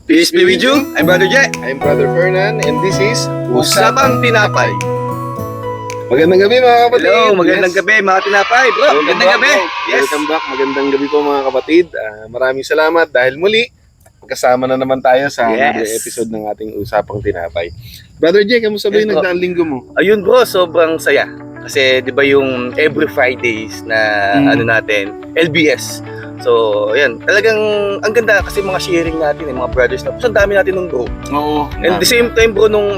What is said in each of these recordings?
Peace be with you. I'm Brother Jack. I'm Brother Fernan, and this is Usapang Tinapay. Magandang gabi mga kapatid. Hello, magandang gabi mga tinapay. Bro, magandang gabi. Yes. Welcome back. Magandang gabi po mga kapatid. Maraming salamat dahil muli kasama na naman tayo sa another episode ng ating Usapang Tinapay. Brother Jack, kamusta ba yung nagdaang linggo mo? Ayun bro, sobrang saya. Kasi 'di ba yung every Fridays na ano natin, LBS. So, ayan, talagang ang ganda kasi mga sharing natin, mga brothers na. Ang dami natin nung bro. Oo. And the same time bro nung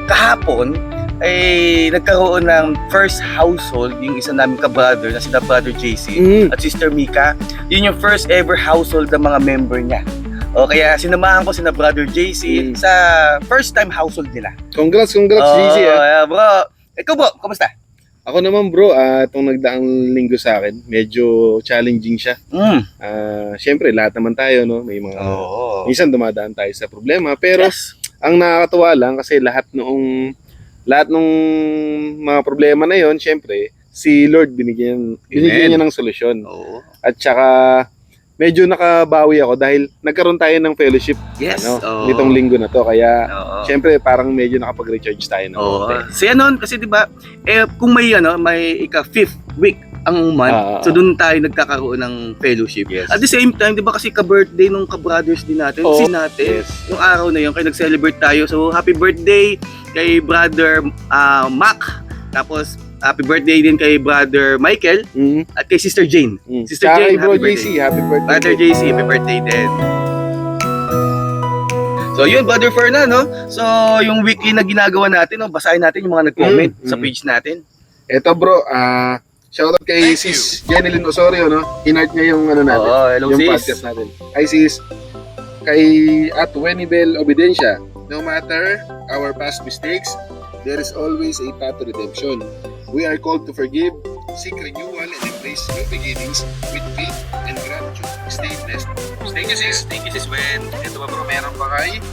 kahapon ay nagkaroon ng first household yung isa naming ka-brother na si Brother JC at Sister Mika. Yun yung first ever household ng mga member niya. O kaya sinamahan ko si Brother JC sa first time household nila. Congrats JC. Bro, ikaw bro, kamusta? Ako naman bro, itong nagdaang linggo sa akin, medyo challenging siya. Siyempre, lahat naman tayo, no? May mga, minsan dumadaan tayo sa problema. Pero, ang nakakatuwa lang kasi lahat nung mga problema na yon, siyempre, si Lord binigyan niya ng solusyon. At saka, medyo nakabawi ako dahil nagkaroon tayo ng fellowship nitong linggo na to. Kaya, syempre, parang medyo nakapag-recharge tayo ng konti. Kasi kasi 'di ba, kung may ika-fifth week ang month, so doon tayo nagkakaroon ng fellowship. At the same time, 'di ba kasi ka-birthday nung ka-brothers din natin, yung araw na yun, kaya nag-celebrate tayo. So, happy birthday kay Brother Mac. Tapos happy birthday din kay Brother Michael at kay Sister Jane. Sister Jane, bro JC, happy birthday. Brother JC, happy birthday din. So yun, Brother Fernan, no? So yung weekly na ginagawa natin, basahin natin yung mga nag-comment sa page natin. Eto bro, shoutout kay Sis Jenilyn Osorio, no? Inart niya yung natin, hello, yung sis. podcast natin. Hi Sis. Kay at Wenibel Obidencia, no matter our past mistakes, there is always a path to redemption. We are called to forgive, seek renewal, and embrace new beginnings with faith and gratitude. Stay blessed. Thank you, sis. Thank you, sis Wen. Ito ba bro, meron pa kay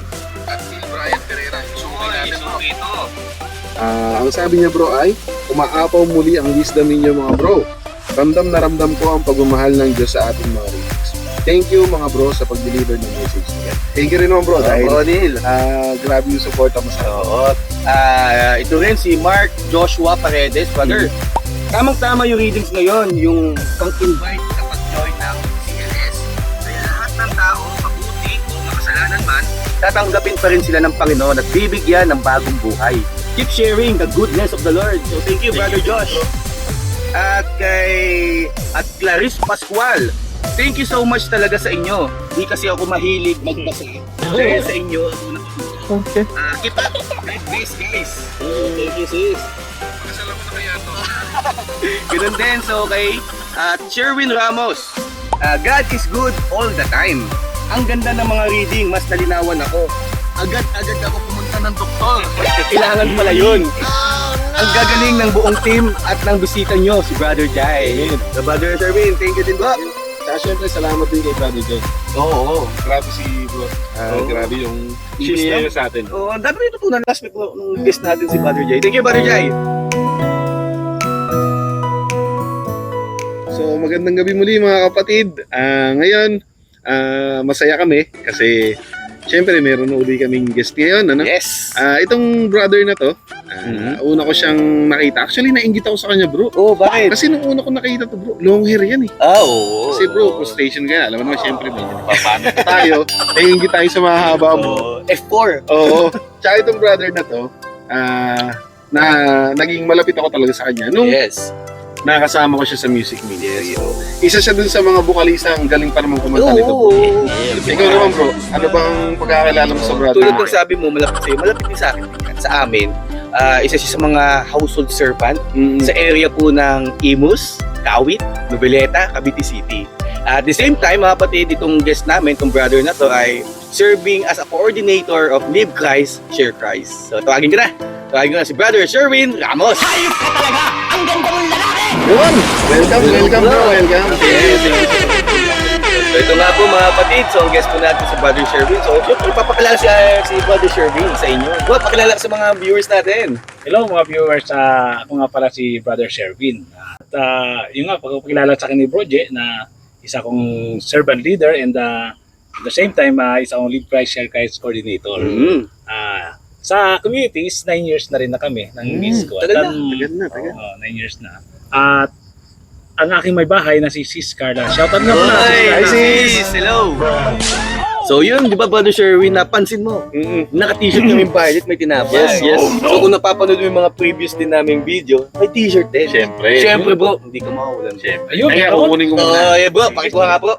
at Phil Brian Pereira. Suki natin bro. Ang sabi niya bro ay, umaapaw muli ang wisdom ninyo mga bro. Ramdam na ramdam ko ang pagmamahal ng Diyos sa ating mga readings. Thank you mga bro sa pag-deliver ng message niya. Thank you rin naman bro dahil grabe yung support mo sa ito rin si Mark Joshua Paredes, brother. Tamang-tama yung readings ngayon, yung pang-invite sa pag-join ng CLS. Kaya lahat ng tao, mabuti o makasalanan man, tatanggapin pa rin sila ng Panginoon at bibigyan ng bagong buhay. Keep sharing the goodness of the Lord. So thank you, Brother Josh. At Clarice Pascual, thank you so much talaga sa inyo. Di kasi ako mahilig magbasa. Dahil sa inyo, keep up. Great base, guys. Thank you, sis. Salamat na kaya to. Ganun din. So, at Sherwin Ramos, God is good all the time. Ang ganda ng mga reading, mas nalinawan ako. Agad-agad ako pumunta ng doktor. Kailangan pala yun. Ang gagaling ng buong team at ng bisita nyo, si Brother Jai. So, Brother Sherwin, thank you din bro. Saka syempre, salamat din kay Brother Jai. Oo. Grabe si bro. Grabe yung share niya sa atin. Oo, ang dami rin tutunan last week nung guest natin si Brother Jai. Thank you, Brother Jai. So, magandang gabi muli mga kapatid. Ngayon, masaya kami kasi syempre meron na uli kaming guest ngayon. Ano? Yes. Itong brother na to, una ko siyang nakita. Actually, nainggit ako sa kanya bro. Oh, bakit? Kasi nung una ko nakita to bro, long hair yan eh. Oo. Kasi bro, frustration ka. Alam mo naman, syempre may paano tayo. Nainggit tayo sa mahaba mo. F4. Oo. Tsaka itong brother na to, na naging malapit ako talaga sa kanya. Nung nakasama ko siya sa music media. So, isa siya dun sa mga bukalista, ang galing pa naman kumanta nito bro. Ikaw naman bro, ano bang pagkakilala mo sa brother? Tulad ng sabi mo, malapit sa'yo, malapit din sa akin. Sa amin, isa siya sa mga household servant sa area po ng Imus, Kawit, Noveleta, Cavite City. At the same time, mga kapatid, itong guest namin, itong brother na to ay serving as a coordinator of Live Christ, Share Christ. So tawagin ko na. Tawagin ko na si Brother Sherwin Ramos. Hayop ka talaga! Ang ganda mong lalaki! Yun! Welcome bro, welcome. So ito nga po mga kapatid, so ang guest po natin si Brother Sherwin. So syempre, papakilala si Brother Sherwin sa inyo. Bro, pakilala sa mga viewers natin. Hello mga viewers, ako nga pala si Brother Sherwin. At yun nga, pagkakilala sa akin ni Bro J na isa kong servant leader and At the same time, isa akong lead price share kites coordinator. Sa communities, 9 years na rin na kami ng miss ko. tagal na. Tagal. 9 years na. At ang aking may bahay na si Sis Carla. Shoutout nga pala. Hi, Sis. Hello! So yun, di ba Brother Sherwin, napansin mo? Naka-t-shirt kami Violet, may tinapos. Yes. So kung napapanood mo yung mga previous din naming video, may t-shirt din. Siyempre. Siyempre bro, hindi ka makawalan. Siyempre. Ayun, Kaya meron. kukunin ko muna. Yeah bro, pakikuha nga bro.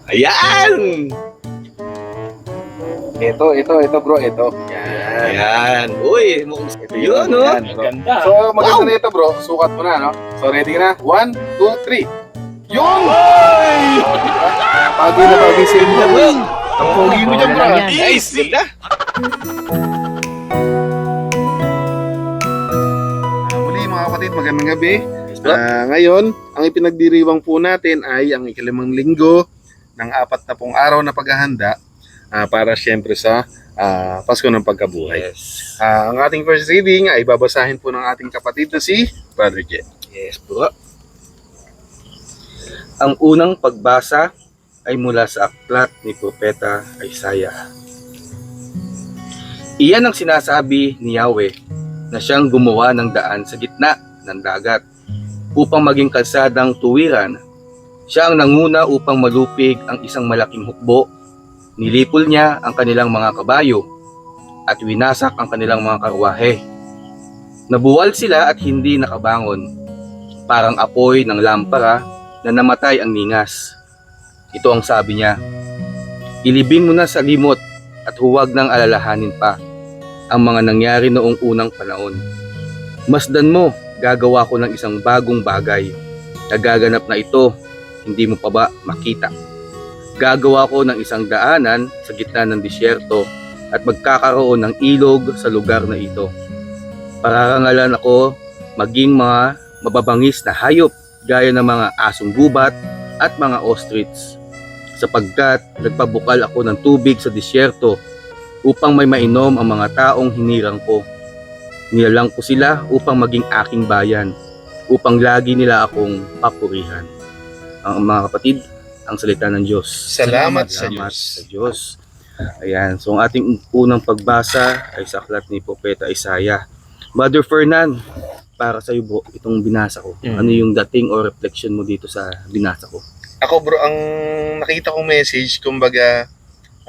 Ayan! Ito bro, ito. Ayan. Uy, mukhang ito yun, no? Yan, Ang bro. ganda. So, maganda na ito bro. Sukat mo na, no? So, ready ka na? 1, 2, 3. Yun! Pagod na pagod sa inyo, bro. Ang pogi mo dyan, bro. Nice! Ganda! Muli mga kapatid, magandang gabi. Ngayon, ang ipinagdiriwang po natin ay ang ikalimang linggo ng 40 araw na paghahanda para siyempre sa Pasko ng Pagkabuhay. Yes. Ang ating first reading ay babasahin po ng ating kapatid na si Brother Jet. Yes, bro. Ang unang pagbasa ay mula sa aklat ni Propeta Isaiah. Iyan ang sinasabi ni Yahweh na siyang gumawa ng daan sa gitna ng dagat upang maging kalsadang tuwiran. Siya ang nanguna upang malupig ang isang malaking hukbo. Nilipol niya ang kanilang mga kabayo at winasak ang kanilang mga karwahe. Nabuwal sila at hindi nakabangon, parang apoy ng lampara na namatay ang ningas. Ito ang sabi niya, ilibing mo na sa limot at huwag nang alalahanin pa ang mga nangyari noong unang panahon. Masdan mo, gagawa ko ng isang bagong bagay. Nagaganap na ito, hindi mo pa ba makita? Gagawa ko ng isang daanan sa gitna ng disyerto at magkakaroon ng ilog sa lugar na ito. Pararangalan ako maging mga mababangis na hayop gaya ng mga asong gubat at mga ostrich, sapagkat nagpabukal ako ng tubig sa disyerto upang may mainom ang mga taong hinirang ko. Nilalang ko sila upang maging aking bayan, upang lagi nila akong papurihan. Ang mga kapatid, ang salita ng Diyos. Salamat sa Diyos. Ayan, so ang ating unang pagbasa ay sa aklat ni Propeta Isaiah. Brother Fernan, para sa iyo itong binasa ko. Ano yung dating o reflection mo dito sa binasa ko? Ako bro, ang nakita kong message, kumbaga,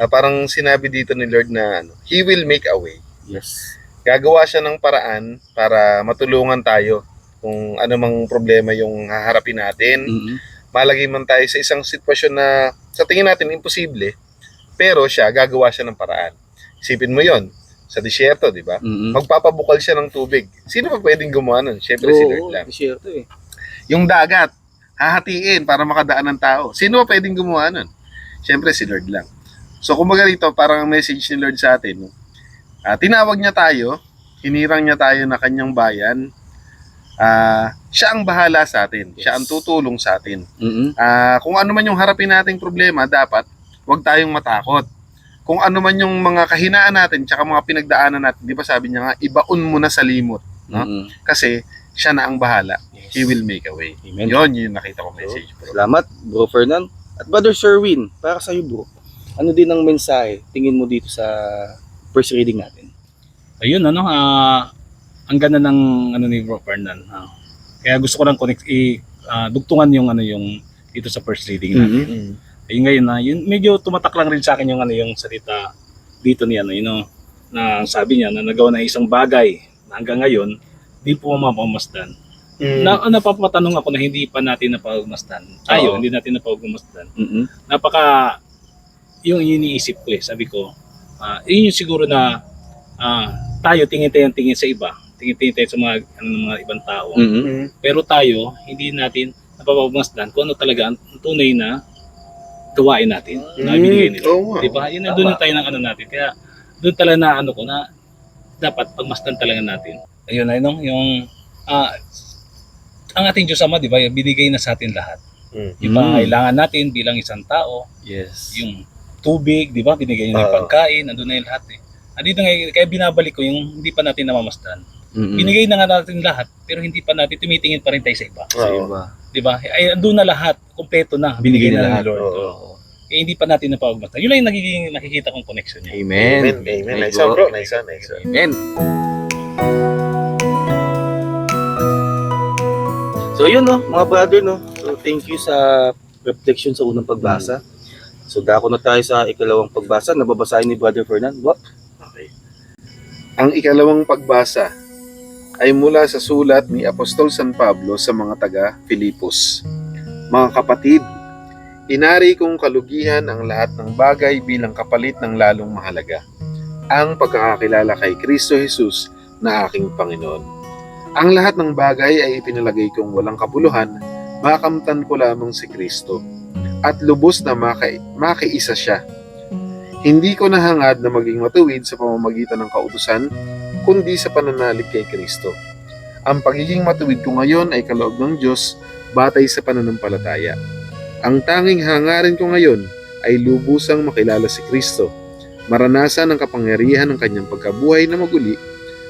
parang sinabi dito ni Lord na He will make a way. Yes. Gagawa siya ng paraan para matulungan tayo kung ano mang problema yung haharapin natin. Malagay man tayo sa isang sitwasyon na sa tingin natin imposible, pero gagawa siya ng paraan. Isipin mo yon sa disyerto, di ba? Magpapabukal siya ng tubig. Sino pa pwedeng gumawa nun? Siyempre si Lord lang. Disyerto eh. Yung dagat, hahatiin para makadaan ng tao. Sino pa pwedeng gumawa nun? Siyempre si Lord lang. So kumbaga rito, parang ang message ni Lord sa atin, tinawag niya tayo, hinirang niya tayo na kanyang bayan, siya ang bahala sa atin. Yes. Siya ang tutulong sa atin. Kung ano man yung harapin nating problema, dapat huwag tayong matakot. Kung ano man yung mga kahinaan natin, tsaka mga pinagdaanan natin, di ba sabi niya nga, ibaon mo na sa limot. No? Kasi siya na ang bahala. Yes. He will make a way. Amen. Yun yung nakita ko message, bro. Salamat, Bro Fernan. At Brother Sherwin, para sa iyo bro, ano din ang mensahe tingin mo dito sa first reading natin? Ayun, ang ganda ng ni Bro Fernan. Kaya gusto ko lang dugtungan yung yung dito sa first reading natin. Ayun ngayon yun medyo tumatak lang rin sa akin yung salita dito niya na sabi niya na nagawa ng isang bagay na hanggang ngayon di po mapamasdan. Napapatanong ako na hindi pa natin napagmasdan. Hindi natin napagmasdan. Napaka yung iniisip ko sabi ko, yun yung siguro na tayo tingin sa iba, tingin tayo sa mga ibang tao. Pero tayo hindi natin napapagmasdan kung ano talaga ang tunay na gawain natin na binigay nila. Diba? Yun doon tayo ng natin. Kaya doon talaga na na dapat pagmasdan talaga natin. Ayun yung ang ating Diyos Ama, di ba, binigay na sa atin lahat. Yung pangailangan natin bilang isang tao, Yes. yung tubig, di ba, binigay niya yung pagkain, nandun na yung lahat eh. Andito kaya binabalik ko yung hindi pa natin namamasdan. Binigay na nga natin lahat, pero hindi pa natin, tumitingin pa rin tayo sa iba. Sa iba. Di ba? Ay, andun na lahat, kumpleto na. Binigay na ni lahat. Lord. Oo. hindi pa natin napagbasa. Yun lang yung nagiging nakikita kong connection niya. Amen. Nice one, bro. Nice one. Amen. So yun no, mga brother no. So thank you sa reflection sa unang pagbasa. So dako na tayo sa ikalawang pagbasa. Nababasahin ni Brother Fernan. What? Okay. Ang ikalawang pagbasa ay mula sa sulat ni Apostol San Pablo sa mga taga-Filipos. Mga kapatid, inari kong kalugihan ang lahat ng bagay bilang kapalit ng lalong mahalaga, ang pagkakakilala kay Kristo Jesus na aking Panginoon. Ang lahat ng bagay ay ipinalagay kong walang kabuluhan, makamtan ko lamang si Kristo, at lubos na makiisa siya. Hindi ko nahangad na maging matuwid sa pamamagitan ng kautusan, kundi sa pananalig kay Kristo. Ang pagiging matuwid ko ngayon ay kaloob ng Diyos batay sa pananampalataya. Ang tanging hangarin ko ngayon ay lubusang makilala si Kristo, maranasan ang kapangyarihan ng kanyang pagkabuhay na maguli,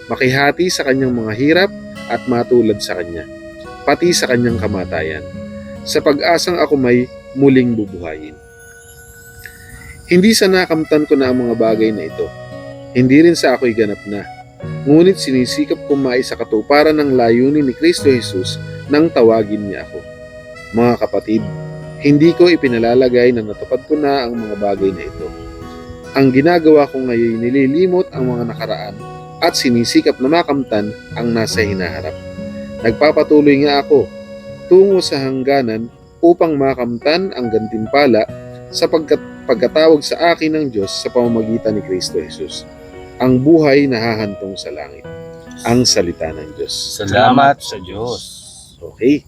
makihati sa kanyang mga hirap at matulad sa kanya, pati sa kanyang kamatayan, sa pag-asang ako may muling bubuhayin. Hindi sa nakamtan ko na ang mga bagay na ito, hindi rin sa ako'y ganap na, ngunit sinisikap ko maisakatuparan ng layunin ni Kristo Jesus nang tawagin niya ako. Mga kapatid, hindi ko ipinalalagay na natupad ko na ang mga bagay na ito. Ang ginagawa ko ngayon nililimot ang mga nakaraan at sinisikap na makamtan ang nasa hinaharap. Nagpapatuloy nga ako tungo sa hangganan upang makamtan ang gantimpala sa pagkatawag sa akin ng Diyos sa pamamagitan ni Kristo Jesus. Ang buhay na hahantong sa langit. Ang salita ng Diyos. Salamat sa Diyos. Okay.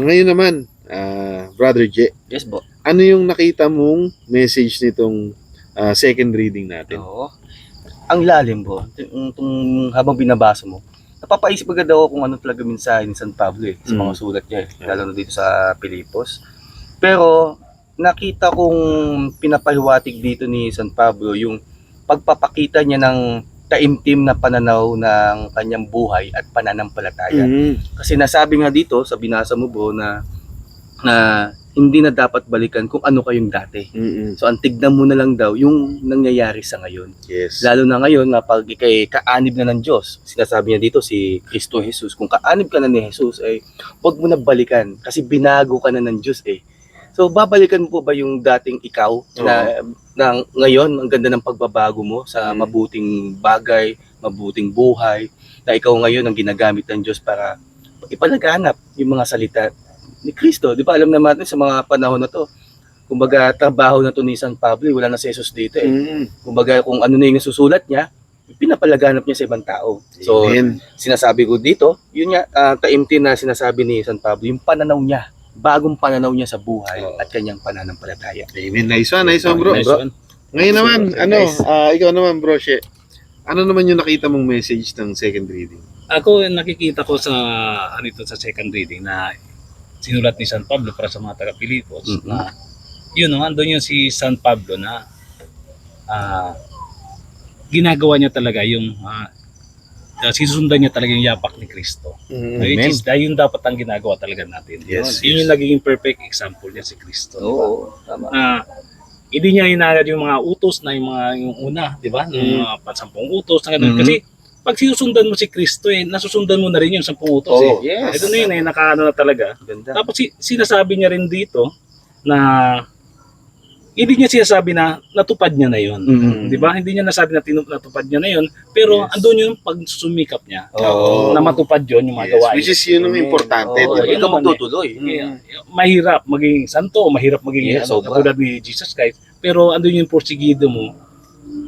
Ngayon naman, Brother J, Yes, bo. ano yung nakita mong message nitong second reading natin? Oo. Ang lalim bro. Habang binabasa mo, napapaisip agad ako kung ano talaga mensahe ni San Pablo sa mga sulat niya lalo na dito sa Filipos. Pero nakita kong pinapahiwatig dito ni San Pablo yung pagpapakita niya ng taimtim na pananaw ng kanyang buhay at pananampalataya. Kasi nasabi nga dito sa binasa mo bro na hindi na dapat balikan kung ano kayong dati. So ang tignan mo na lang daw yung nangyayari sa ngayon. Yes. Lalo na ngayon na pag ikay kaanib na ng Diyos. Sinasabi niya dito si Kristo Jesus. Kung kaanib ka na ni Jesus ay huwag mo na balikan kasi binago ka na ng Diyos eh. So babalikan mo po ba yung dating ikaw na ngayon ang ganda ng pagbabago mo sa mabuting bagay, mabuting buhay, na ikaw ngayon ang ginagamit ng Diyos para ipalaganap yung mga salita ni Kristo. Di ba alam naman natin sa mga panahon na to, kumbaga trabaho na to ni San Pablo, wala na si Jesus dito eh. Kumbaga kung ano na yung nasusulat niya, pinapalaganap niya sa ibang tao. So sinasabi ko dito, yun nga, taimtim na sinasabi ni San Pablo, yung pananaw niya, bagong pananaw niya sa buhay at kanyang pananampalataya. Amen. Nice one, bro. Nice one. Ngayon naman, ikaw naman, bro, ano naman yung nakita mong message ng second reading? Ako nakikita ko sa sa second reading na sinulat ni San Pablo para sa mga taga-Filipos na yun andun yung si San Pablo na ginagawa niya talaga yung sisundan niya talaga yung yapak ni Kristo. Which is yun dapat ang ginagawa talaga natin. Yes, Yun yung nagiging perfect example niya si Kristo. Oo, tama. Hindi niya hinahangad yung mga utos na yung una, di ba? Yung mga 10 utos na ganun. Kasi pag sinusundan mo si Kristo nasusundan mo na rin yung 10 utos Yes. Ito na yun nakaano na talaga. Ganda. Tapos sinasabi niya rin dito na hindi niya sinasabi na natupad niya na yun. Di ba? Hindi niya nasabi na natupad niya na yun. Pero andun yung pagsumikap niya na matupad yun, yung mga gawain. Which is yun ang importante. Oo, Diba? ikaw magtutuloy. Mahirap maging santo, mahirap maging sobra. katulad ni Jesus Christ. Pero andun yung porsigido mo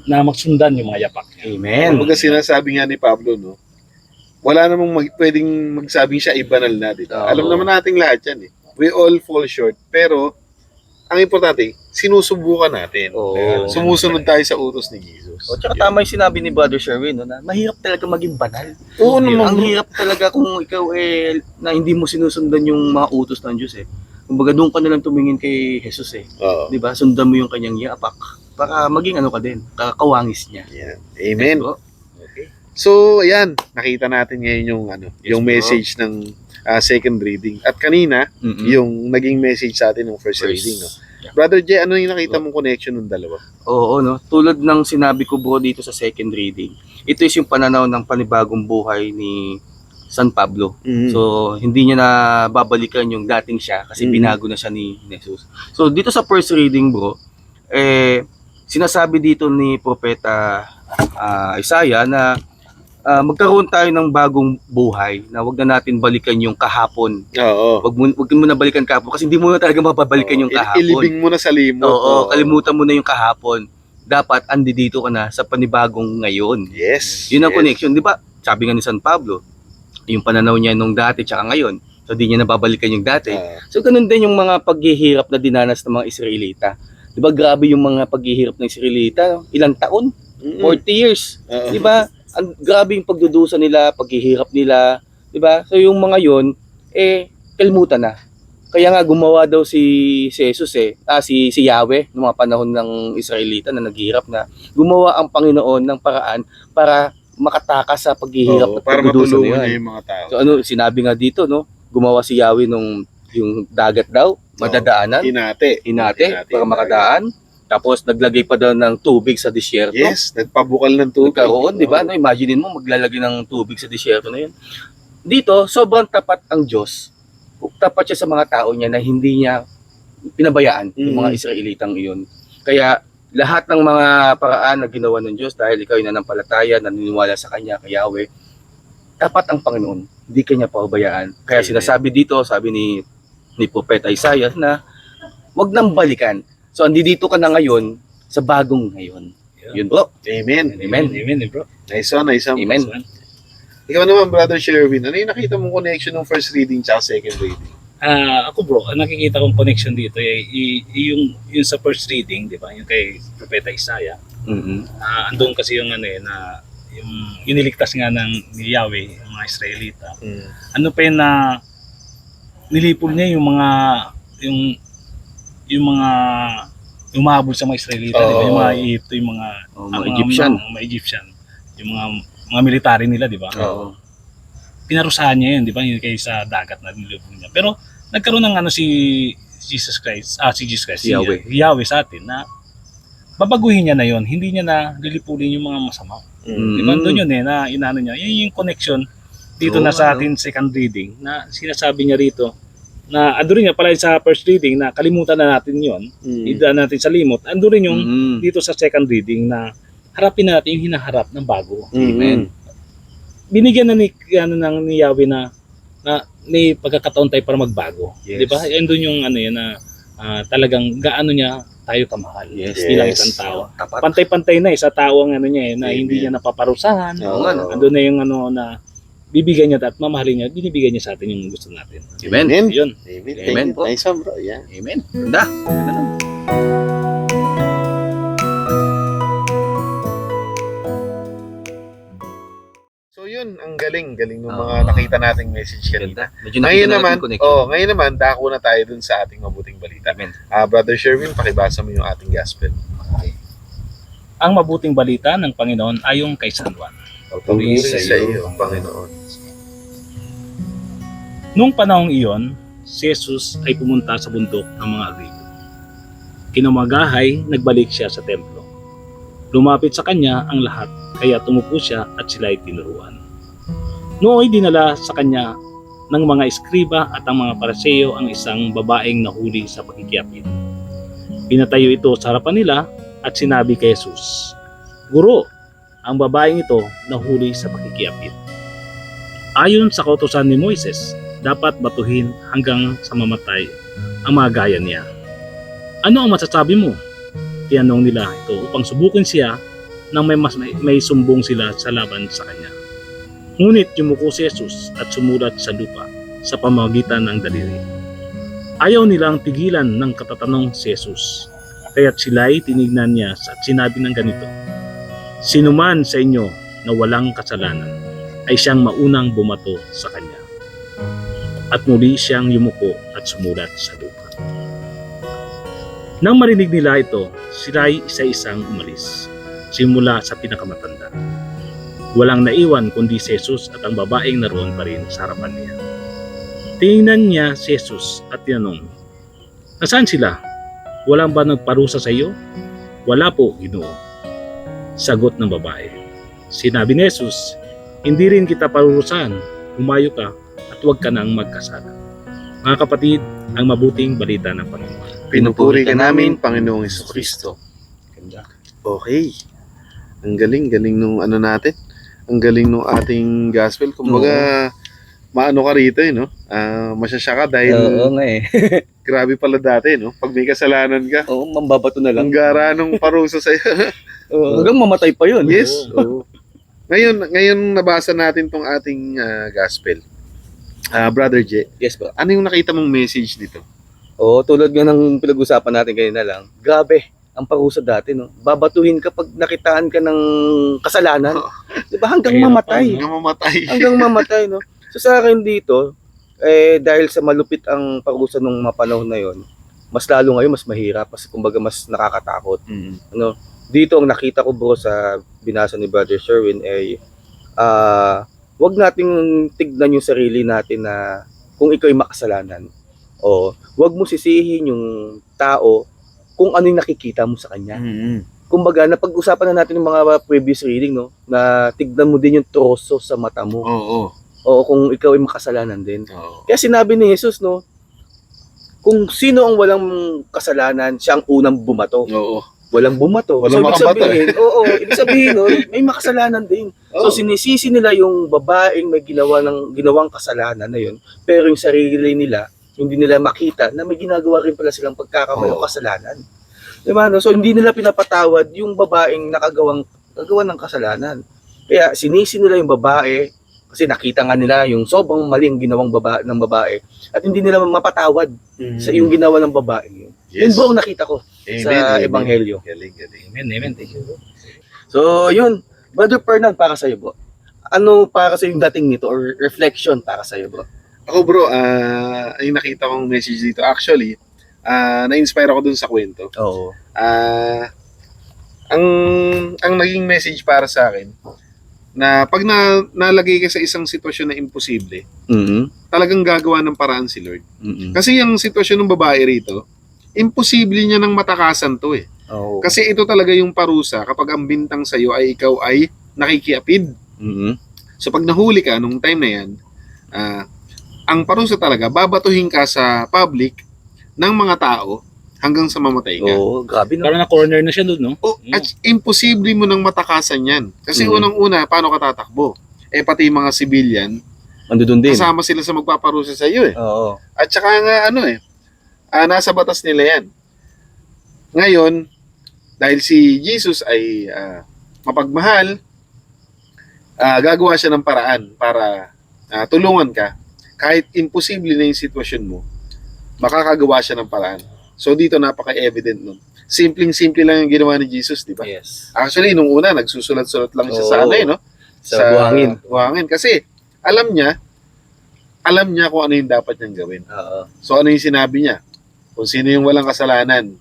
na magsundan yung mga yapak niya. Amen. Kumbaga sinasabi nga ni Pablo, no? Wala namang pwedeng magsabing siya ibanal na, di ba? Alam naman nating lahat yan eh. We all fall short. Pero ang importante, sinusubukan natin. Sumusunod tayo sa utos ni Jesus. Tsaka tama yung sinabi ni Brother Sherwin, no, na mahirap talaga maging banal. Oo naman. Ang hirap talaga kung ikaw na hindi mo sinusundan yung mga utos ng Diyos eh. Kumbaga doon ka na lang tumingin kay Jesus eh. Oo. 'Di ba? Sundan mo yung kanyang yapak para maging ka din, kakawangis niya. Yan. Amen. Okay. So, ayan, nakita natin ngayon yung yung bro. message ng second reading. At kanina, yung naging message sa atin ng first reading, no? Brother Jay, ano yung nakita mong connection ng dalawa? Oo, no? Tulad ng sinabi ko bro dito sa second reading, ito is yung pananaw ng panibagong buhay ni San Pablo. So, hindi niya na babalikan yung dating siya kasi binago na siya ni Jesus. So, dito sa first reading bro, sinasabi dito ni Propeta Isaiah na magkaroon tayo ng bagong buhay na wag na natin balikan yung kahapon. Oo. Wag mo na balikan kahapon kasi hindi mo na talaga mababalikan yung kahapon. Ilibing mo na sa limot. Oo, kalimutan mo na yung kahapon. Dapat andi dito ka na sa panibagong ngayon. Yes. Yun ang connection, di ba? Sabi nga ni San Pablo, yung pananaw niya nung dati tsaka ngayon. So di niya nababalikan yung dati. So ganun din yung mga paghihirap na dinanas ng mga Israelita. Di ba grabe yung mga paghihirap ng Israelita? Ilang taon? 40 years. Di ba? Ang grabe yung pagdudusa nila, paghihirap nila. Di ba? So yung mga yon kalimutan na. Kaya nga gumawa daw si Jesus si Yahweh noong mga panahon ng Israelita na naghihirap na gumawa ang Panginoon ng paraan para makatakas sa paghihirap at para pagdudusa matulungan nila. niya yung mga tao. So ano, sinabi nga dito, no? Gumawa si Yahweh nung yung dagat daw, madadaanan, hinati para makadaan. Tapos naglagay pa daw ng tubig sa disyerto. Yes, nagpabukal ng tubig. Nagkaroon, di ba? No, imagine mo, maglalagay ng tubig sa disyerto na yun. Dito, sobrang tapat ang Diyos. Tapat siya sa mga tao niya na hindi niya pinabayaan yung mga Israelitang iyon. Kaya lahat ng mga paraan na ginawa ng Diyos dahil ikaw ay nananampalataya, naniniwala sa Kanya, kay Yahweh, tapat ang Panginoon. Hindi Kanya pababayaan. Kaya sinasabi dito, sabi ni Propeta Isaiah na wag nang balikan. So, dito ka na ngayon sa bagong ngayon. Yun bro. Amen. Amen. Amen, bro. Nice one. Amen. Ikaw naman, Brother Sherwin, ano yung nakita mong connection ng first reading tsaka second reading? Ako bro, ang nakikita kong connection dito ay yung sa first reading, di ba? Yung kay Propeta Isaiah. Andun kasi yung na yung iniligtas nga ni Yahweh, yung mga Israelita. Ano pa yun na nilipol niya yung mga yung mahabol sa mga Israelita, di ba? Yung mga Egypto, yung mga Egyptian. Mga Egyptian. Yung mga military nila, di ba? Pinarusahan niya yun, di ba? Yung kay sa dagat na nilipol niya. Pero nagkaroon ng si Jesus Christ, si Yahweh sa atin na babaguhin niya na yon, hindi niya na lilipulin yung mga masama. Di ba? Doon yun na inano niya. Yun yung connection dito na sa atin second reading na sinasabi niya rito na ando rin nga pala sa first reading na kalimutan na natin yon, idaan natin sa limot. Ando rin yung dito sa second reading na harapin natin yung hinaharap ng bago. Amen. Binigyan na ni Yahweh na may pagkakataon tayo para magbago. Yes. Di ba? Yan doon yung yan na talagang gaano niya tayo kamahal. Bilang isang tao. Tapat. Pantay-pantay na sa tao ang niya na hindi niya napaparusahan. Andun na yung na bibigyan niya at mamahalin niya, binibigyan niya sa atin yung gusto natin. Amen. Yun. Amen po. Nice one, bro. Yeah. Amen. Ganda. Ganda lang. So yun, ang galing ng mga nakita nating message kanina. Medyo Ngayon naman, connection. ngayon naman dako na tayo dun sa ating mabuting balita. Amen. Brother Sherwin, pakibasa mo yung ating gospel. Ang mabuting balita ng Panginoon ayon kay San Juan. Puri sa iyo, Panginoon. Noong panahong iyon, si Jesus ay pumunta sa bundok ng mga Agripio. Kinamagahay, nagbalik siya sa templo. Lumapit sa kanya ang lahat, kaya tumupo siya at sila ay tinuruan. Nooy dinala sa kanya ng mga eskriba at ang mga pariseo ang isang babaeng nahuli sa pagkikiapid. Pinatayo ito sa harapan nila at sinabi kay Jesus, "Guro, ang babaeng ito nahuli sa pagkikiapid. Ayon sa kautusan ni Moises, dapat batuhin hanggang sa mamatay ang mga gaya niya. Ano ang masasabi mo?" Tinanong nila ito upang subukin siya nang may sumbong sila sa laban sa kanya. Ngunit yumuko si Jesus at sumulat sa lupa sa pamamagitan ng daliri. Ayaw nilang tigilan ng katatanong si Jesus, kaya't sila'y tinignan niya at sinabi ng ganito, "Sino man sa inyo na walang kasalanan ay siyang maunang bumato sa kanya." At muli siyang yumuko at sumulat sa lupa. Nang marinig nila ito, sila'y isa-isang umalis, simula sa pinakamatanda. Walang naiwan kundi si Jesus at ang babaeng naroon pa rin sa harapan niya. Tingnan niya si Jesus at tinanong, "Nasaan sila? Walang ba nagparusa sa iyo? Wala po, Ginoo. Sagot ng babae. Sinabi ni Jesus, hindi rin kita parurusahan. Humayo ka at huwag ka nang magkasala. Mga kapatid, ang mabuting balita ng Panginoon. Pinupuri ka namin, Panginoong Jesucristo. Ganda. Okay. Ang galing nung ano natin. Ang galing nung ating gospel. Kumbaga, maano ka rito no? Masyasya ka dahil Oo nga eh. grabe pala dati, no? Pag may kasalanan ka, Oo, mambabato na lang. ang gara nung parusa sa'yo. Hanggang mamatay pa yun. Yes. Oo. Ngayon nabasa natin tong ating gospel. Brother J, Yes ba? ano yung nakita mong message dito? Oo, tulad nga ng pinag-usapan natin kanina lang. Grabe, ang parusa dati, no? Babatuhin ka pag nakitaan ka ng kasalanan. Di ba? Hanggang Kaya mamatay. Nga mamatay. Hanggang mamatay, no? So sa akin dito, dahil sa malupit ang parusa nung mga panahon na yon, mas lalo ngayon, mas mahirap, mas kumbaga mas nakakatakot. Ano? Dito ang nakita ko bro sa binasa ni Brother Sherwin ay wag nating tignan yung sarili natin na kung ikaw ay makasalanan. O wag mo sisihin yung tao kung ano yung nakikita mo sa kanya. Kumbaga, napag-usapan na natin yung mga previous reading, no? Na tignan mo din yung troso sa mata mo. Oo. O kung ikaw ay makasalanan din. Oo. Kaya sinabi ni Jesus, no? Kung sino ang walang kasalanan, siya ang unang bumato. Oo. Walang bumato. Walang ibig makabato, sabihin, ibig sabihin, no, may makasalanan din. Oo. So sinisisi nila yung babaeng may ginawang kasalanan na yun, pero yung sarili nila, hindi nila makita na may ginagawa rin pala silang pagkakamali o Oo. kasalanan. Diba, no? So hindi nila pinapatawad yung babaeng nagawa ng kasalanan. Kaya sinisi nila yung babae kasi nakita nga nila yung sobrang maling ginawang ng babae at hindi nila mapatawad sa yung ginawa ng babae. Yun Yes. po ang nakita ko sa Amen. Ebanghelyo. Galing. Amen. Thank you. So, yun. Brother Fernand, para sa'yo bro. Ano para sa'yo yung dating nito or reflection para sa'yo bro? Ako bro, yung nakita kong message dito, actually, na-inspire ako dun sa kwento. Oo. Ang naging message para sa akin, na pag nalagay ka sa isang sitwasyon na imposible, talagang gagawa ng paraan si Lord. Kasi yung sitwasyon ng babae rito, imposible niya nang matakasan to eh. Oo. Kasi ito talaga yung parusa kapag ang bintang sa'yo ay ikaw ay nakikiapid. So pag nahuli ka nung time na yan, ang parusa talaga, babatuhin ka sa public ng mga tao hanggang sa mamatay ka. Oo, grabe no. Parang na-corner na siya doon, no? At imposible mo nang matakasan yan. Kasi unang-una, paano ka tatakbo? Pati yung mga civilian, Andun din. kasama sila sa magpaparusa sa iyo eh. Oo. At saka nga nasa batas nila yan. Ngayon, dahil si Jesus ay mapagmahal, gagawa siya ng paraan para tulungan ka. Kahit imposible na yung sitwasyon mo, makakagawa siya ng paraan. So dito napaka-evident nun. Simpleng-simple lang yung ginawa ni Jesus, di ba? Yes. Actually, nung una, nagsusulat-sulat lang siya sa Oo. no? Sa buhangin. Buhangin. Kasi alam niya kung ano yung dapat niyang gawin. Oo. So ano yung sinabi niya? Kung sino yung walang kasalanan,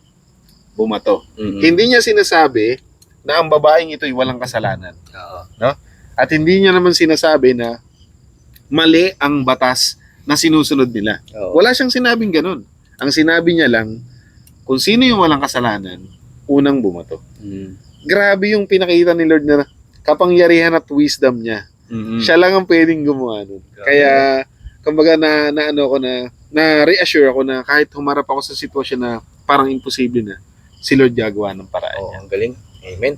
bumato. Hindi niya sinasabi na ang babaeng ito ay walang kasalanan. Oo. At hindi niya naman sinasabi na mali ang batas na sinusunod nila. Oo. Wala siyang sinabing ganun. Ang sinabi niya lang, kung sino yung walang kasalanan, unang bumato. Grabe yung pinakita ni Lord na kapangyarihan at wisdom niya. Siya lang ang pwedeng gumawa nun. Kaya, kumbaga na-reassure ako na kahit humarap ako sa sitwasyon na parang imposible na, si Lord gagawa ng paraan Oo, niya. ang galing. Amen.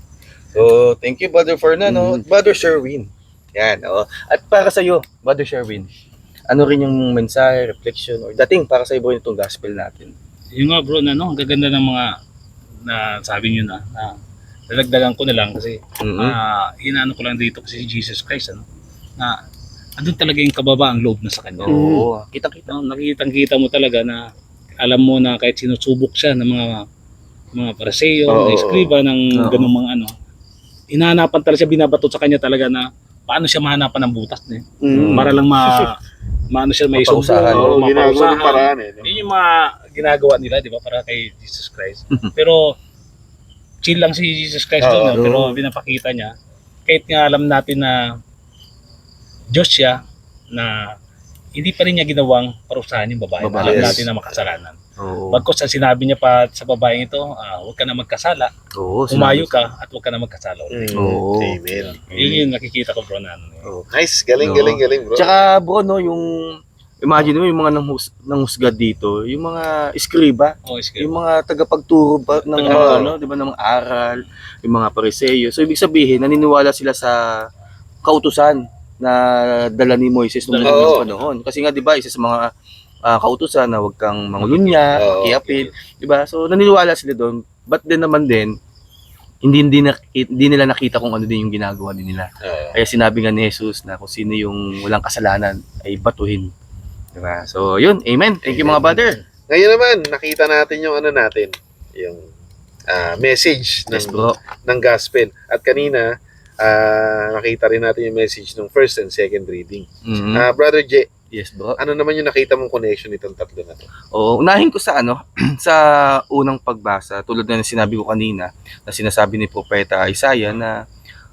So, thank you Brother Fernand, no? Brother Sherwin. Yan, oo. At para sa iyo, Brother Sherwin, ano rin yung mensahe, reflection, or dating para sa iba itong gospel natin? Yung nga bro, na no, ang gaganda ng mga na sabi niyo na dadagdagan ko na lang kasi inaano ko lang dito kasi si Jesus Christ na andun talaga yung kababa ang loob na sa kanya. Oo. Kita-kita. Nakikitang-kita mo talaga na alam mo na kahit sinusubok siya ng mga Pariseo, Oo. na eskriba ng Oo. ganung mga hinahanapan talaga siya, binabato sa kanya talaga na paano siya mahanapan ng butas niya. Para lang maano siya may Mapausahan. Oo, ginagawa ng paraan eh. No? Yun yung mga ginagawa nila, di ba, para kay Jesus Christ. Pero chill lang si Jesus Christ doon, no? Pero pinapakita niya kahit nga alam natin na Diyos siya, na hindi pa rin niya ginawang parusahan yung babae. Babae, Alam yes. natin na makasalanan. Oo. Pagkos ang sinabi niya pa sa babaeng ito, huwag ka na magkasala, Oo, umayo ka at huwag ka na magkasala ulit. Oo. Amen. Yun yung nakikita ko bro na ano. Oo. Nice. Galing, Oo. galing, bro. Tsaka bro, no, yung imagine mo yung mga nanghusga dito, yung mga eskriba, Oh, is yung mga tagapagturo ba ng Tagapagturo. ano, 'di ba, ng mga aral, yung mga pariseyo. So ibig sabihin, naniniwala sila sa kautusan na dala ni Moises noong Oo. unang panahon. Kasi nga 'di ba, isa sa mga kautusan na huwag kang mangulunya, Oo. kiyapin, 'di ba? So naniniwala sila doon. But then naman din hindi nila nakita kung ano din yung ginagawa din nila. Kaya sinabi nga ni Jesus na kung sino yung walang kasalanan ay batuhin. Diba? So, yun. Amen. Thank you mga brother. Ngayon naman, nakita natin yung ano natin, yung message Yes, bro. ng gospel. At kanina, nakita rin natin yung message ng first and second reading. Mhm. Brother J, Yes, bro. ano naman yung nakita mong connection nitong tatlo na to? Oo, unahin ko sa ano, sa unang pagbasa, tulad na sinabi ko kanina, na sinasabi ni Propeta Isaiah na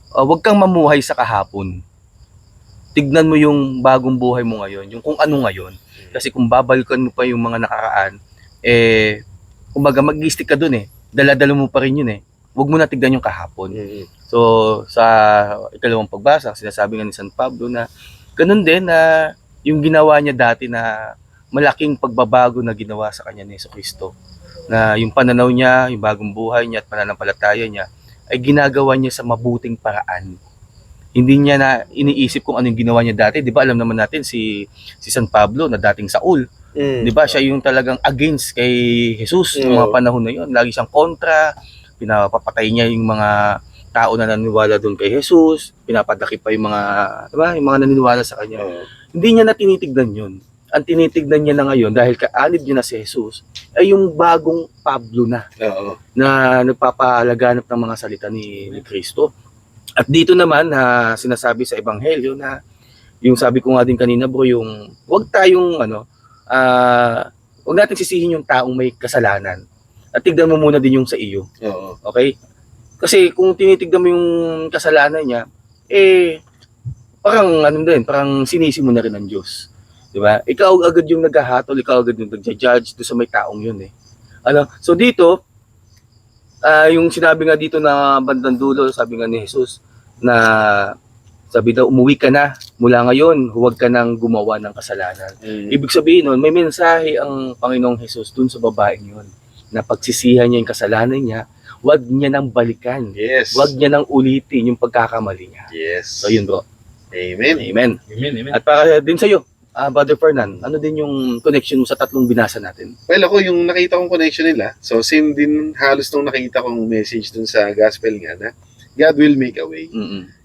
huwag kang mamuhay sa kahapon. Tignan mo yung bagong buhay mo ngayon, yung kung ano ngayon. Kasi kung babalikan mo pa yung mga nakaraan, kumbaga mag-stick ka dun Dala-dala mo pa rin yun Huwag mo na tignan yung kahapon. So, sa ikalawang pagbasa, sinasabi nga ni San Pablo na ganun din na yung ginawa niya dati na malaking pagbabago na ginawa sa kanya ni Jesucristo. Na yung pananaw niya, yung bagong buhay niya at pananampalataya niya ay ginagawa niya sa mabuting paraan. Hindi niya na iniisip kung ano yung ginawa niya dati. Di ba alam naman natin si San Pablo na dating Saul. Di ba siya yung talagang against kay Jesus noong mga panahon na yun. Lagi siyang kontra, pinapapatay niya yung mga tao na naniniwala doon kay Jesus, pinapadakip pa yung mga, diba, yung mga naniniwala sa kanya. Hindi niya na tinitignan yun. Ang tinitignan niya na ngayon, dahil kaanib niya na si Jesus, ay yung bagong Pablo na nagpapalaganap ng mga salita ni Kristo. At dito naman sinasabi sa Ebanghelyo na yung sabi ko nga din kanina bro, yung wag natin sisihin yung taong may kasalanan. At tignan mo muna din yung sa iyo. Okay? Kasi kung tinitignan mo yung kasalanan niya, parang sinisi mo na rin ang Diyos. Di ba? Ikaw agad yung naghahatol, ikaw agad yung nagja-judge doon sa may taong yun So dito, yung sinabi nga dito na bandang dulo, sabi nga ni Jesus, na sabi daw, umuwi ka na, mula ngayon, huwag ka nang gumawa ng kasalanan. Ibig sabihin nun, may mensahe ang Panginoong Jesus dun sa babaeng yun, na pagsisihan niya yung kasalanan niya, huwag niya nang balikan. Yes. Huwag niya nang ulitin yung pagkakamali niya. Yes. So yun bro. Amen. Amen. Amen. At para din sa'yo, Brother Fernan, ano din yung connection mo sa tatlong binasa natin? Well, ako yung nakita kong connection nila, so same din halos nung nakita kong message dun sa gospel nga na God will make a way.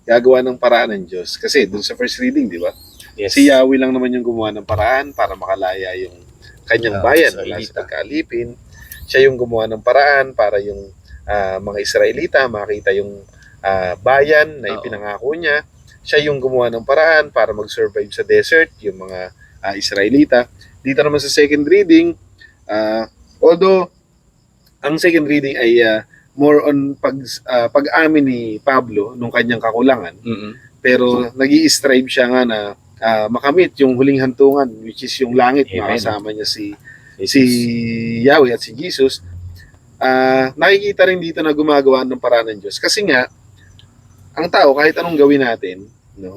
Gagawa ng paraan ng Diyos. Kasi dun sa first reading, di ba? Yes. Si Yahweh lang naman yung gumawa ng paraan para makalaya yung kanyang bayan mula sa pagkaalipin. Siya yung gumawa ng paraan para yung mga Israelita makita yung bayan na ipinangako niya. Siya yung gumawa ng paraan para mag-survive sa desert, yung mga Israelita. Dito naman sa second reading, although ang second reading ay more on pag-amin ni Pablo nung kanyang kakulangan, pero nag-i-strive siya nga na makamit yung huling hantungan, which is yung langit. Makasama niya si Yahweh at si Jesus. Nakikita rin dito na gumagawa ng paraan ng Diyos. Kasi nga, ang tao, kahit anong gawin natin,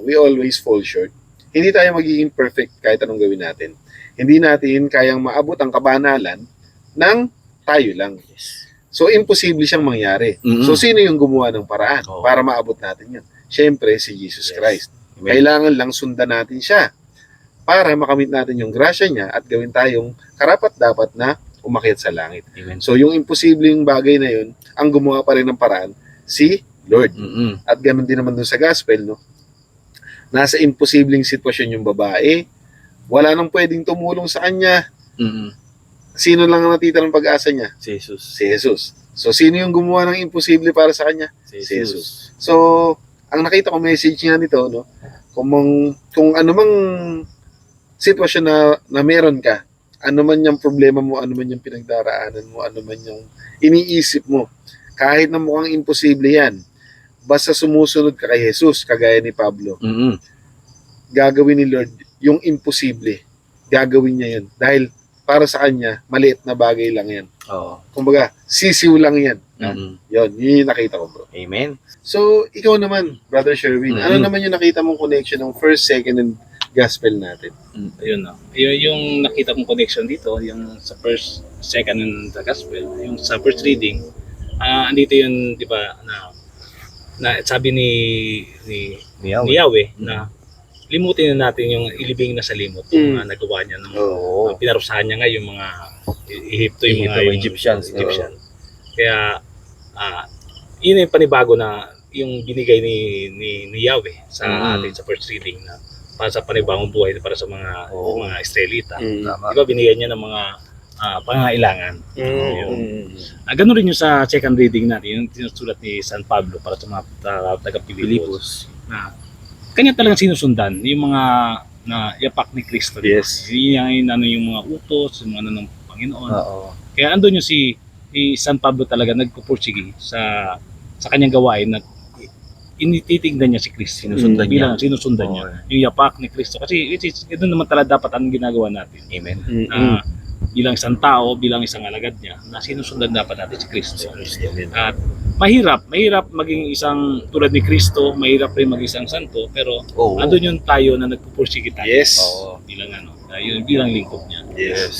we always fall short. Hindi tayo magiging perfect kahit anong gawin natin. Hindi natin kayang maabot ang kabanalan ng tayo lang. So, imposible siyang mangyari. So, sino yung gumawa ng paraan para maabot natin yun? Siyempre, si Jesus Christ. Kailangan lang sundan natin siya para makamit natin yung grasya niya at gawin tayong karapat-dapat na umakyat sa langit. Amen. So, yung imposibleng bagay na yun, ang gumawa pa rin ng paraan, si Lord. At ganoon din naman dun sa gospel, nasa imposibleng sitwasyon yung babae, wala nang pwedeng tumulong sa kanya. Sino lang ang natitira ng pag-asa niya? Si Jesus. Si Jesus. So, sino yung gumawa ng imposible para sa kanya? Si Jesus. So, ang nakita ko message niya nito, kung ano mang sitwasyon na meron ka, ano man yung problema mo, ano man yung pinagdaraanan mo, ano man yung iniisip mo, kahit na mukhang imposible yan, basta sumusunod ka kay Jesus, kagaya ni Pablo, gagawin ni Lord yung imposible gagawin niya yun. Dahil para sa kanya, maliit na bagay lang yan. Oo. Kumbaga, sisiw lang yan. Yun yung nakita ko, bro. Amen. So, ikaw naman, Brother Sherwin, ano naman yung nakita mong connection ng first, second, and gospel natin? Ayun na. Yung nakita kong connection dito, yung sa first, second, and the gospel, yung sa first reading, andito yun, di ba, na sabi ni Yahweh na limutin na natin yung ilibing na sa limot, yung mga nagawa niya ng pinarusahan niya nga yung mga Ehipto, yung mga Egyptians. Kaya yun yung panibago na yung binigay ni Yahweh sa atin sa first reading na para sa panibagong buhay para sa mga Israelita. Diba binigyan niya ng mga pangangailangan. Ganun rin yung sa second reading natin, yung sinusulat ni San Pablo para sa mga taga-Pilipos na kanya talagang sinusundan yung mga na yapak ni Kristo. Yes. Yung mga utos, yung mga ng Panginoon. Kaya andun yung si San Pablo talaga nagpupursige sa kanyang gawain na inititignan niya si Kristo, sinusundan niya yung yapak ni Kristo kasi ito naman talaga dapat ang ginagawa natin. Amen. Bilang isang tao, bilang isang alagad niya, na sinusundan dapat natin si Kristo. At mahirap maging isang tulad ni Kristo, mahirap rin maging isang santo, pero andun yung tayo na nagpupursige tayo. Yes. Bilang lingkod niya. Yes.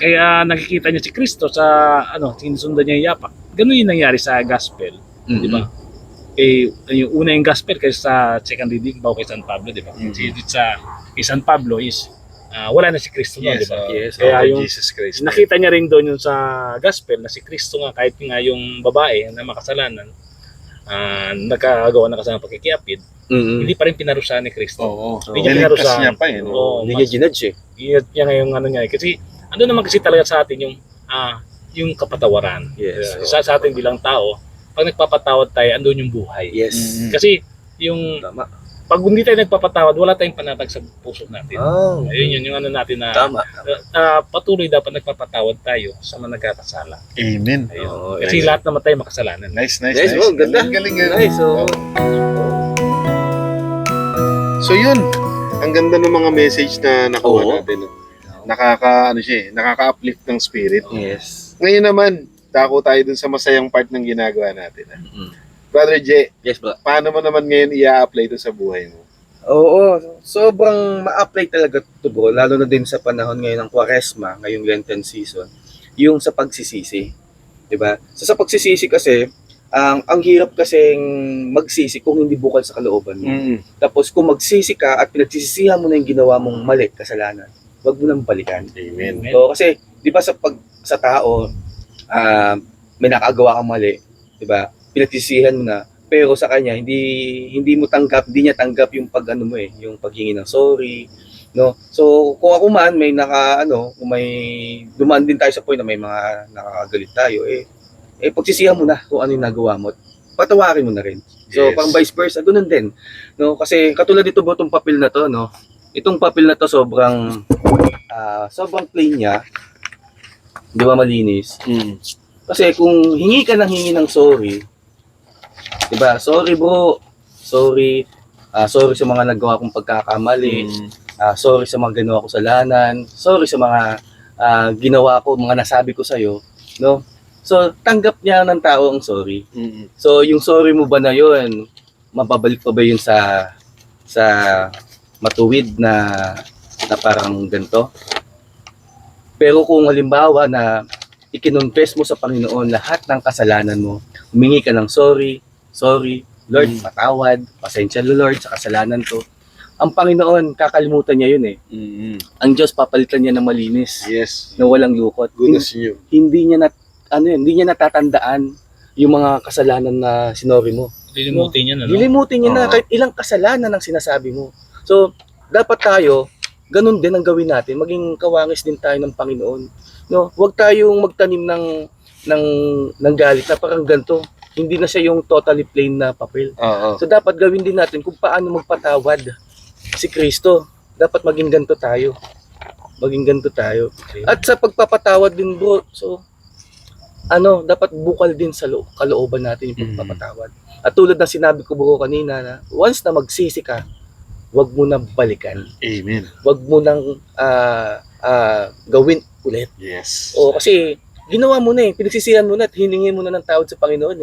Kaya nakikita niya si Kristo sa sinusundan niya yung yapak. Ganun yung nangyari sa gospel, di ba? Yung una yung gospel kaysa sa second reading bago kay San Pablo, di ba? Kay San Pablo is wala na si Kristo doon, di ba? Kaya yung Jesus Christ. nakita niya rin doon yung sa gospel na si Kristo nga kahit nga yung babae na makasalanan nagkagawa ng kasamang pagkikiapid, hindi pa rin pinarusahan ni Kristo. Hindi niya pinarusahan. niya pa eh. No? Hindi niya ginudge eh. Ginudge niya ngayong niya. Kasi ano naman kasi talaga sa atin yung kapatawaran. Yes. Sa atin bilang tao, pag nagpapatawad tayo, andun yung buhay. Yes. Kasi yung pag hindi tayo nagpapatawad, wala tayong panatag sa puso natin. Ayun yung natin na patuloy dapat nagpapatawad tayo sa mga nagkakasala. Amen. Ayun. Kasi lahat naman tayo makasalanan. Nice. Well, ganda. Galing. Nice. So yun, ang ganda ng mga message na nakuha natin. Nakaka-uplift ng spirit. Yes. Ngayon naman, dako tayo dun sa masayang part ng ginagawa natin. Brother J, Yes, bro. paano mo naman ngayon i-apply ito sa buhay mo? Sobrang ma-apply talaga ito, bro, lalo na din sa panahon ngayon ng Kwaresma, ngayong Lenten season, yung sa pagsisisi. 'Di ba? Sa pagsisisi kasi, ang hirap kasing magsisi kung hindi bukal sa kalooban mo. Tapos kung magsisi ka at pinagsisisihan mo na yung ginawa mong mali, kasalanan, wag mo nang balikan. Amen. So kasi 'di ba sa tao, may nakagawa kang mali, 'di ba? Pinagsisihan mo na, pero sa kanya hindi niya tanggap yung yung paghingi ng sorry, no? So kung ako man kung may dumaan din tayo sa point na may mga nakakagalit tayo, pagsisihan mo na kung ano yung nagawa mo. Patawarin mo na rin. So Yes. pang vice versa, ganoon din, no? Kasi katulad dito bro, itong papel na to, no? Itong papel na to sobrang plain niya. Di ba malinis? Kasi kung hingi ka ng sorry, diba? Sorry bro, sorry sa mga nagawa kong pagkakamali, sorry sa mga ginawa ko kasalanan, sorry sa mga ginawa ko, mga nasabi ko sa'yo, no? So, tanggap niya ng tao ang sorry. So, yung sorry mo ba na yun, mababalik pa ba yun sa matuwid na parang ganito? Pero kung halimbawa na ikinonfess mo sa Panginoon lahat ng kasalanan mo, humingi ka ng sorry, Lord, patawad, pasensya Lord sa kasalanan ko. Ang Panginoon, kakalimutan niya yun eh. Ang Diyos, papalitan niya ng malinis, Yes. na walang lukot. Goodness you. Hindi niya natatandaan yung mga kasalanan na sinori mo. Lilimutin niya na, no? Dilimutin niya na kahit ilang kasalanan ang sinasabi mo. So, dapat tayo, ganun din ang gawin natin. Maging kawangis din tayo ng Panginoon. No, huwag tayong magtanim ng galit na parang ganito. Hindi na siya yung totally plain na papel. So dapat gawin din natin kung paano magpatawad si Kristo. Dapat maging ganito tayo. At sa pagpapatawad din bro, so dapat bukal din sa kalooban natin yung pagpapatawad. At tulad ng sinabi ko bro kanina na once na magsisi ka, wag mo nang balikan. Amen. Wag mo nang gawin ulit. Yes. O kasi ginawa mo na pinagsisihan mo na at hiningi mo na ng tawad sa Panginoon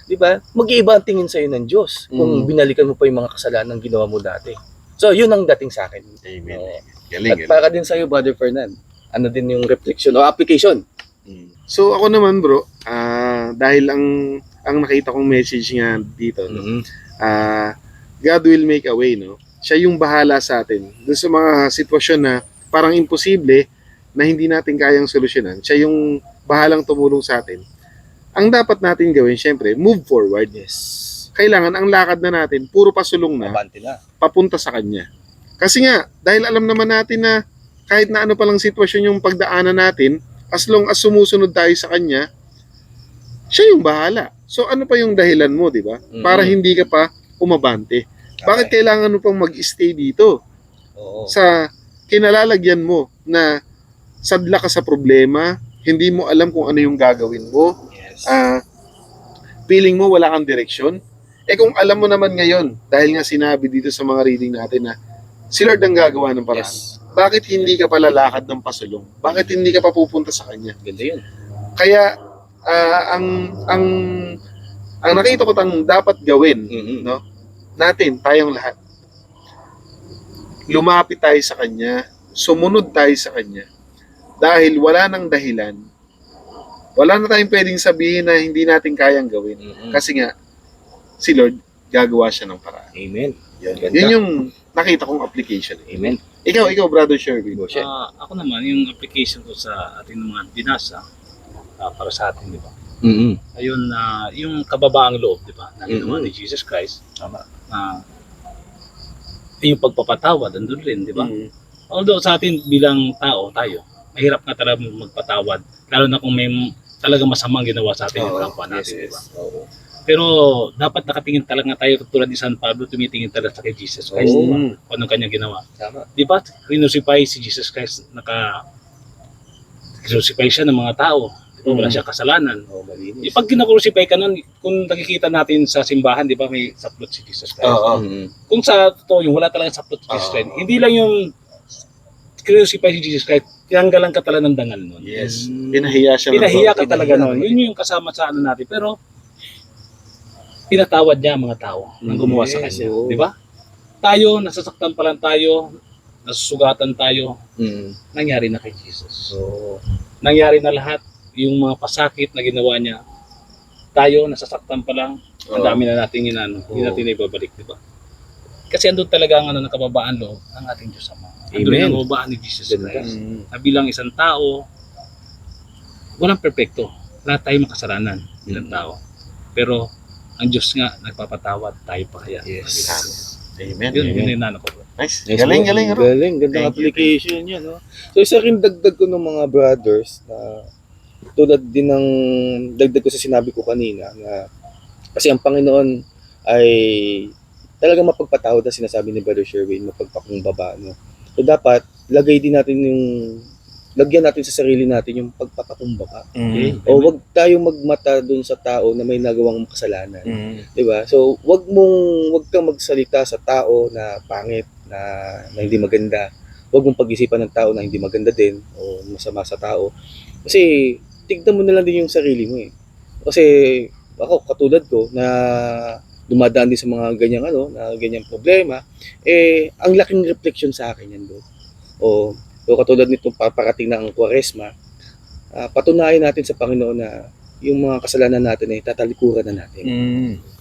'Di ba? Mag-iiba ang tingin sa iyo ng Diyos kung binalikan mo pa yung mga kasalanan ginawa mo dati. So, yun ang dating sa akin. Amen. Oo. Galing, At para din sa iyo, Brother Fernand, ano din yung reflection o application? So ako naman bro, dahil ang nakita kong message nga dito, no? God will make a way, no? Siya yung bahala sa atin. Doon sa mga sitwasyon na parang imposible na hindi natin kayang solusyonan, siya yung bahalang tumulong sa atin. Ang dapat natin gawin, syempre, move forward. Yes. Kailangan ang lakad na natin, puro pasulong na, Abante na. papunta sa Kanya. Kasi nga, dahil alam naman natin na kahit na ano palang sitwasyon yung pagdaanan natin, as long as sumusunod tayo sa Kanya, siya yung bahala. So ano pa yung dahilan mo, di ba? Para hindi ka pa umabante. Bakit kailangan mo pang mag-stay dito? Oo. Sa kinalalagyan mo na sadla ka sa problema, hindi mo alam kung ano yung gagawin mo, Yes. feeling mo wala kang direksyon. Kung alam mo naman ngayon, dahil nga sinabi dito sa mga reading natin na si Lord ang gagawa ng paraan. Yes. Bakit hindi ka pa lalakad ng pasulong? Bakit hindi ka pa pupunta sa Kanya? Ganda yun. Kaya ang nakita ko dapat gawin, no? Natin, tayong lahat. Lumapit tayo sa Kanya, sumunod tayo sa Kanya. Dahil wala nang dahilan. Wala na tayong pwedeng sabihin na hindi natin kayang gawin. Kasi nga, si Lord, gagawa siya ng paraan. Amen. Yun yung nakita kong application. Amen. Ikaw, Brother Sherwin. Ako naman, yung application ko sa ating mga binasa, para sa atin, di ba? Ayun, yung kababaang loob, di ba? Na ginawa ni Jesus Christ. Yung pagpapatawad, andun rin, di ba? Although sa atin bilang tao, tayo, mahirap nga talaga magpatawad. Lalo na kung may talaga masamang ginawa sa atin yung kapwa natin, di ba? Pero dapat nakatingin talaga tayo tulad ni San Pablo, tumitingin talaga sa kay Jesus Christ, di ba? Kung anong kanyang ginawa. Tama. Di ba? Crucify si Jesus Christ, crucify siya ng mga tao. Di ba? Wala siya kasalanan. Malinis. Pag kinakrucify ka nun, kung nakikita natin sa simbahan, di ba, may saplot si Jesus Christ. Kung sa totoo yung wala talaga saplot si Jesus Christ, hindi lang yung crucify si Jesus Christ, tinanggalan ka talaga ng dangal nun. Yes. Pinahiya siya. Pinahiya ka talaga nun. Yun yung kasama sa ano natin. Pero, pinatawad niya ang mga tao nang gumawa sa kanya. Di ba? Tayo, nasasaktan pa lang tayo, nasusugatan tayo, nangyari na kay Jesus. Nangyari na lahat, yung mga pasakit na ginawa niya, tayo, nasasaktan pa lang, ang dami na natin hindi natin ibabalik, di ba? Kasi andun talaga ang ng kababaan loob ng ating Diyos Ama. Andun ang kababaan ni Jesus Christ. Na bilang isang tao, walang perpekto. Lahat tayo makasalanan bilang tao. Pero, ang Diyos nga, nagpapatawad, tayo pa kaya. Yes. Amen. Yun yung nano ko. Nice. Yes, Galing, bro. galing. Galing, gandang Thank you, application yan. No? So isa rin dagdag ko ng mga brothers na tulad din ng dagdag ko sa sinabi ko kanina na kasi ang Panginoon ay talagang mapagpatawad na sinasabi ni Brother Sherwin, mapagpakumbaba. No? So dapat lagyan natin sa sarili natin yung pagpapakumbaba. Okay? O wag tayong magmata dun sa tao na may nagawang kasalanan. 'Di ba? So wag kang magsalita sa tao na pangit, na hindi maganda. Wag mong pag-isipan ng tao na hindi maganda din o masama sa tao. Kasi tignan mo na lang din yung sarili mo eh. Kasi ako katulad ko na dumadaan din sa mga ganyang problema, ang laking reflection sa akin yan doon. O katulad nitong paparating na ang Kwaresma, patunayan natin sa Panginoon na yung mga kasalanan natin ay tatalikuran na natin.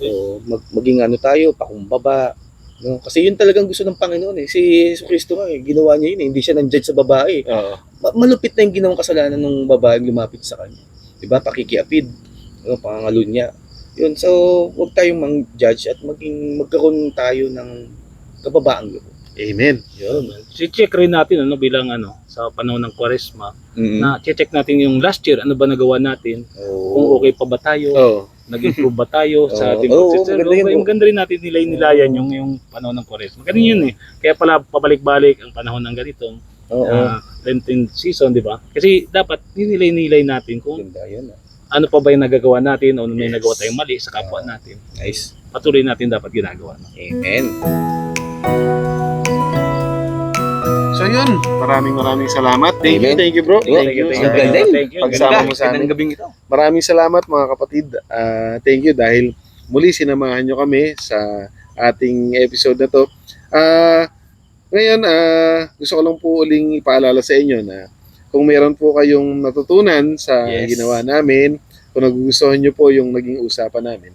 So, maging tayo, pakumbaba. No? Kasi yun talagang gusto ng Panginoon eh. Si Jesucristo nga ginawa niya yun eh. Hindi siya nang-judge sa babae. Malupit na yung ginawang kasalanan ng babae lumapit sa kanya. Diba? Pakikiapid. Pangangalo niya. Yun. So, huwag tayong mang-judge at magkaroon tayo ng kababaang loob. Amen. Yun. Si-check rin natin bilang sa panahon ng Kwaresma, na check natin yung last year, ano ba nagawa natin, kung okay pa ba tayo, nag-improve ba tayo sa ating process. Maganda rin natin nilayan yung panahon ng Kwaresma. Ganun yun eh. Kaya pala pabalik-balik ang panahon ng ganitong Lenten season, di ba? Kasi dapat nilay natin kung ano pa ba yung nagagawa natin o ano may nagawa tayong mali sa kapwa natin. Nice. Patuloy natin dapat ginagawa. Amen. So yun, maraming salamat. Thank you bro. Thank you. Thank you. Pagsama mo sa amin. Gabing ito. Maraming salamat mga kapatid. Thank you dahil muli sinamahan nyo kami sa ating episode na to. Ngayon, gusto ko lang po uling ipaalala sa inyo na kung meron po kayong natutunan sa ginawa namin, kung nagugustuhan nyo po yung naging usapan namin,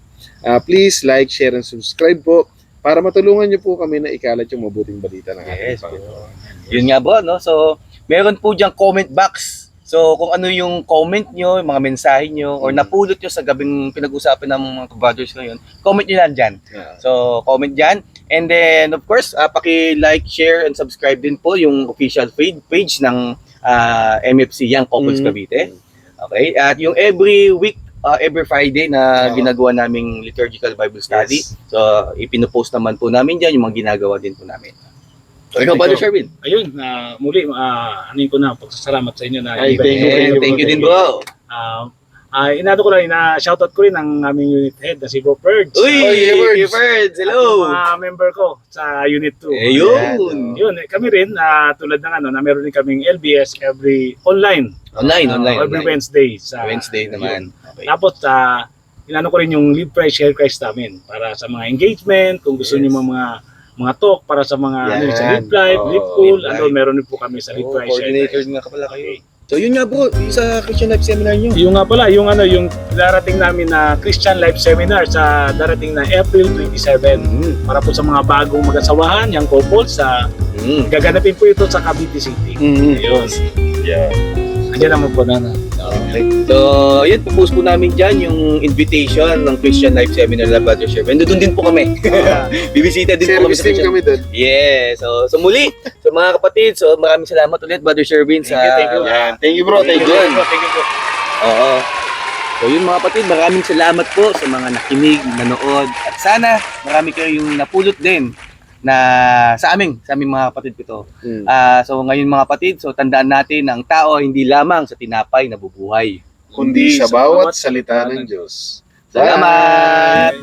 please like, share, and subscribe po para matulungan nyo po kami na ikalat yung mabuting balita ng ating Panginoon. Yun nga bro, no? So, meron po diyang comment box. So, kung ano yung comment nyo, yung mga mensahe nyo, or napulot nyo sa gabing pinag-usapan ng mga brothers ngayon, comment nyo lang dyan. So, comment dyan. And then, of course, paki-like, share, and subscribe din po yung official page ng MFC Young Couples Cavite. Okay? At yung every week, every Friday na ginagawa naming liturgical Bible study. So, ipinupost naman po namin dyan yung mga ginagawa din po namin. So, ikaw, Brother Sherwin. Ayun, muli, anin ko na pagsasalamat sa inyo na Thank you din, bro. Inado ko lang, shoutout ko rin ang aming unit head na si Bro Perds. Uy, Birds, hello. At yung mga member ko sa unit 2. Ayun. Yun, kami rin, tulad ng na meron din kaming LBS online. Every Wednesday. Wednesday naman. Okay. Tapos, inano ko rin yung Live Christ, Share Christ namin para sa mga engagement, kung gusto niyo mga talk para sa mga sa Live Life, Live Cool, meron din po kami sa Live Christ, Share Coordinators Christ. nga ka pala kayo. So yun nga bro, yung sa Christian Life Seminar nyo. Yung nga pala, yung darating namin na Christian Life Seminar sa darating na April 27 para po sa mga bagong mag-asawahan, yung couples gaganapin po ito sa Cavite City. Ayun. Andiyan naman po na. Okay. So, yun, pupost po namin dyan yung invitation ng Christian Life Seminar na Brother Sherwin. Doon din po kami. Bibisita din po kami sa Christian. Kami doon. Yes. So muli, sa mga kapatid, so maraming salamat ulit, Brother Sherwin. Thank you. Thank you bro. Thank you po. Oo. So yun mga kapatid, maraming salamat po sa mga nakinig, nanood. At sana marami kayong napulot din na sa aming mga kapatid ko to. So ngayon mga kapatid, so tandaan natin na ang tao hindi lamang sa tinapay na bubuhay. Kundi sa bawat salita ng Diyos. Salamat!